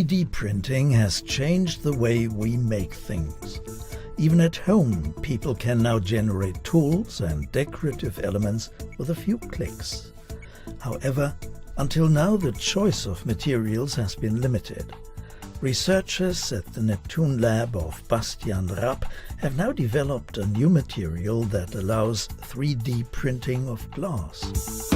3D printing has changed the way we make things. Even at home, people can now generate tools and decorative elements with a few clicks. However, until now the choice of materials has been limited. Researchers at the NeptunLab of Bastian Rapp have now developed a new material that allows 3D printing of glass.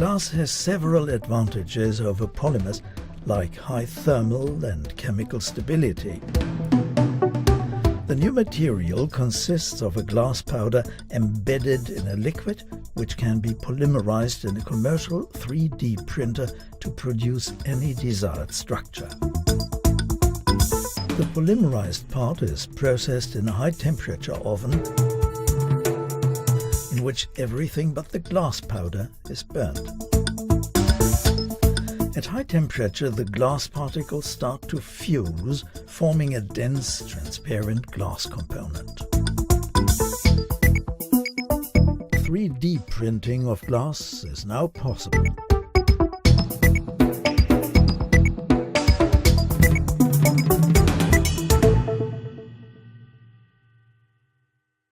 Glass has several advantages over polymers, like high thermal and chemical stability. The new material consists of a glass powder embedded in a liquid which can be polymerized in a commercial 3D printer to produce any desired structure. The polymerized part is processed in a high-temperature oven in which everything but the glass powder is burnt. At high temperature, the glass particles start to fuse, forming a dense, transparent glass component. 3D printing of glass is now possible.